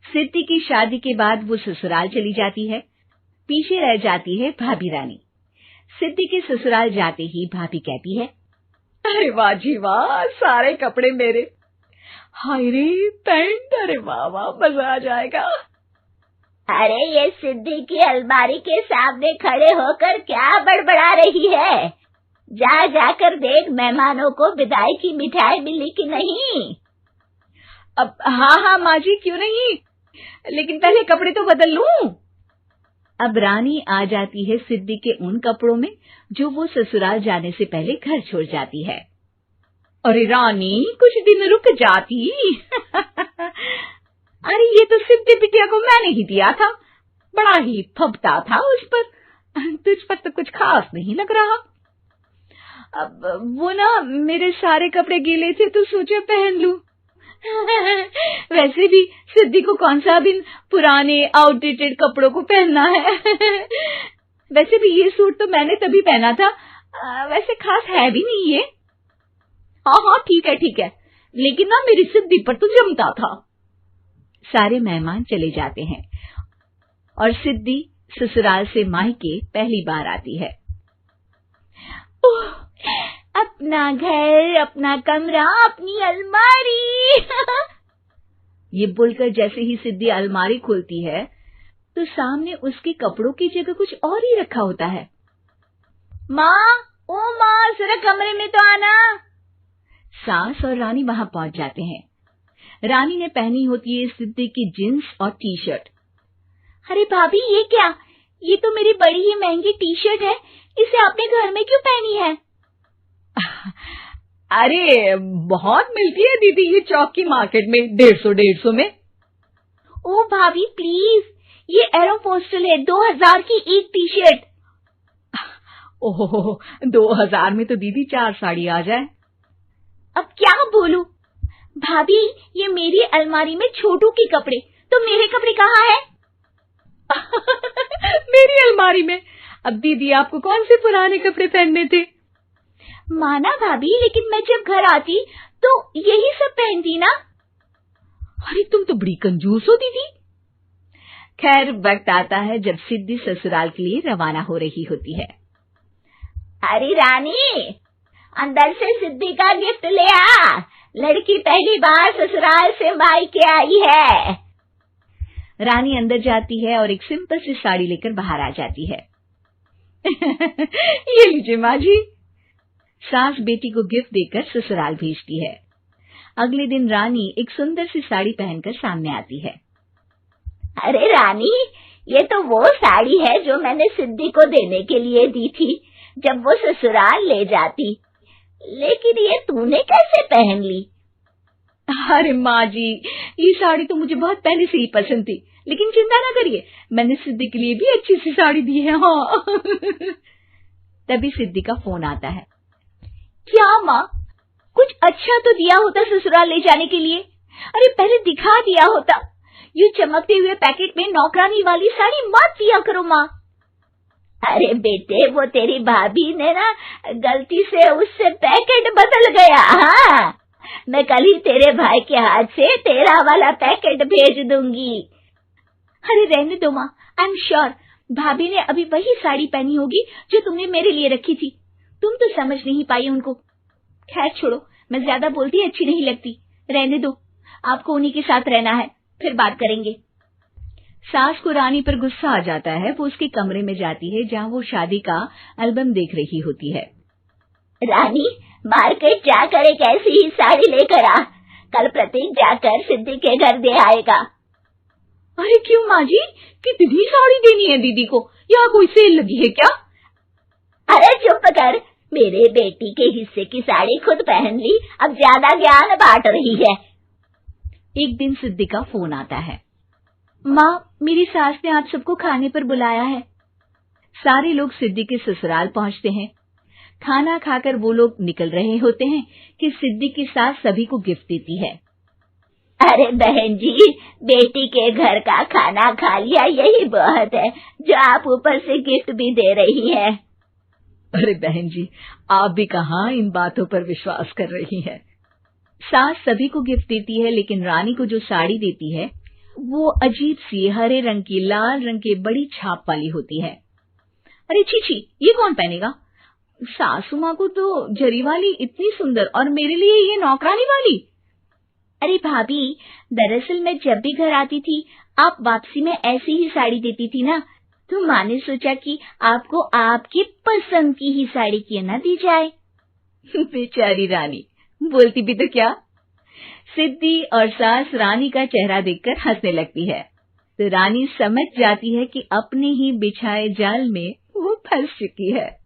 सिद्धि की शादी के बाद वो ससुराल चली जाती है। पीछे रह जाती है भाभी रानी। सिद्धि के ससुराल जाते ही भाभी कहती है, अरे वाह जी वाह, सारे कपड़े मेरे। हाय रे पैंट, अरे वाह वाह, मजा आ जाएगा। अरे ये सिद्धि की अलमारी के सामने खड़े होकर क्या बड़बड़ा रही है? जाकर देख मेहमानों को विदाई की मिठाई मिली कि नहीं। अब हाँ माँ जी, क्यों नहीं, लेकिन पहले कपड़े तो बदल लूं। अब रानी आ जाती है सिद्धि के उन कपड़ों में जो वो ससुराल जाने से पहले घर छोड़ जाती है। अरे रानी, कुछ दिन रुक जाती। अरे ये तो सिद्धि बिटिया को मैंने ही दिया था, बड़ा ही फबता था उस पर, तुझ पर तो कुछ खास नहीं लग रहा। अब वो ना मेरे सारे कपड़े गीले थे तो सोचा पहन लूं। वैसे भी सिद्धि को कौन सा भी पुराने आउटडेटेड कपड़ों को पहनना है। वैसे भी ये सूट तो मैंने तभी पहना था, वैसे खास है भी नहीं ये। हाँ ठीक है, लेकिन ना मेरी सिद्धि पर तो जमता था। सारे मेहमान चले जाते हैं और सिद्धि ससुराल से मायके पहली बार आती है। अपना घर, अपना कमरा, अपनी अलमारी। ये बोलकर जैसे ही सिद्धि अलमारी खोलती है तो सामने उसके कपड़ों की जगह कुछ और ही रखा होता है। माँ, जरा कमरे में तो आना। सास और रानी वहां पहुंच जाते हैं। रानी ने पहनी होती है सिद्धि की जींस और टी शर्ट। अरे भाभी, ये क्या? ये तो मेरी बड़ी ही महंगी टी शर्ट है, इसे आपने घर में क्यों पहनी है? अरे बहुत मिलती है दीदी ये चौक की मार्केट में, 150 में। ओ भाभी प्लीज, ये एरोपोस्टल है, 2000 की एक टी शर्ट। ओह, 2000 में तो दीदी 4 साड़ी आ जाए। अब क्या बोलूं? भाभी, ये मेरी अलमारी में छोटू के कपड़े, तो मेरे कपड़े कहाँ हैं? मेरी अलमारी में? अब दीदी आपको कौन से पुराने कपड़े पहनने थे? माना भाभी, लेकिन मैं जब घर आती तो यही सब पहनती ना। अरे तुम तो बड़ी कंजूस हो दीदी। खैर, वक्त आता है जब सिद्धि ससुराल के लिए रवाना हो रही होती है। अरे रानी, अंदर से सिद्धि का गिफ्ट ले आ, लड़की पहली बार ससुराल से मायके आई है। रानी अंदर जाती है और एक सिंपल सी साड़ी लेकर बाहर आ जाती है। ये लीजिए माँ जी। सास बेटी को गिफ्ट देकर ससुराल भेजती है। अगले दिन रानी एक सुंदर सी साड़ी पहनकर सामने आती है। अरे रानी, ये तो वो साड़ी है जो मैंने सिद्धि को देने के लिए दी थी जब वो ससुराल ले जाती, लेकिन ये तूने कैसे पहन ली? अरे माँ जी, ये साड़ी तो मुझे बहुत पहले से ही पसंद थी, लेकिन चिंता ना करिए, मैंने सिद्धि के लिए भी अच्छी सी साड़ी दी है। हाँ। तभी सिद्धि का फोन आता है। क्या माँ, कुछ अच्छा तो दिया होता ससुराल ले जाने के लिए। अरे पहले दिखा दिया होता। ये चमकते हुए पैकेट में नौकरानी वाली साड़ी मत दिया करो माँ। अरे बेटे, वो तेरी भाभी ने ना गलती से उससे पैकेट बदल गया। हाँ, मैं कल ही तेरे भाई के हाथ से तेरा वाला पैकेट भेज दूंगी। अरे रहने दो माँ, आई एम श्योर भाभी ने अभी वही साड़ी पहनी होगी जो तुमने मेरे लिए रखी थी। तुम तो समझ नहीं पाई उनको। खैर छोड़ो, मैं ज्यादा बोलती अच्छी नहीं लगती, रहने दो, आपको उन्हीं के साथ रहना है, फिर बात करेंगे। सास को रानी पर गुस्सा आ जाता है। वो उसके कमरे में जाती है जहाँ वो शादी का एल्बम देख रही होती है। रानी, मार्केट जाकर एक ऐसी ही साड़ी लेकर आ, कल प्रतीक जाकर सिद्धि के घर दे आएगा। अरे क्यों माँ जी, कितनी साड़ी देनी है दीदी को? यहाँ कोई सेल लगी है क्या? अरे चुप कर, मेरे बेटी के हिस्से की साड़ी खुद पहन ली, अब ज्यादा ज्ञान बांट रही है। एक दिन सिद्धि का फोन आता है। माँ, मेरी सास ने आप सबको खाने पर बुलाया है। सारे लोग सिद्धि के ससुराल पहुँचते हैं। खाना खाकर वो लोग निकल रहे होते हैं कि सिद्धि की सास सभी को गिफ्ट देती है। अरे बहन जी, बेटी के घर का खाना खा लिया, यही बहुत है जो आप ऊपर से गिफ्ट भी दे रही है। अरे बहन जी, आप भी कहाँ इन बातों पर विश्वास कर रही हैं। सास सभी को गिफ्ट देती है, लेकिन रानी को जो साड़ी देती है वो अजीब सी हरे रंग की लाल रंग के बड़ी छाप वाली होती है। अरे छी, ये कौन पहनेगा? सासू माँ को तो जरी वाली इतनी सुंदर, और मेरे लिए ये नौकरानी वाली। अरे भाभी, दरअसल मैं जब भी घर आती थी आप वापसी में ऐसी ही साड़ी देती थी ना, तो माँ ने सोचा कि आपको आपकी पसंद की ही साड़ी क्यों ना दी जाए। बेचारी रानी, बोलती भी तो क्या। सिद्धि और सास रानी का चेहरा देखकर हंसने लगती है, तो रानी समझ जाती है कि अपने ही बिछाए जाल में वो फंस चुकी है।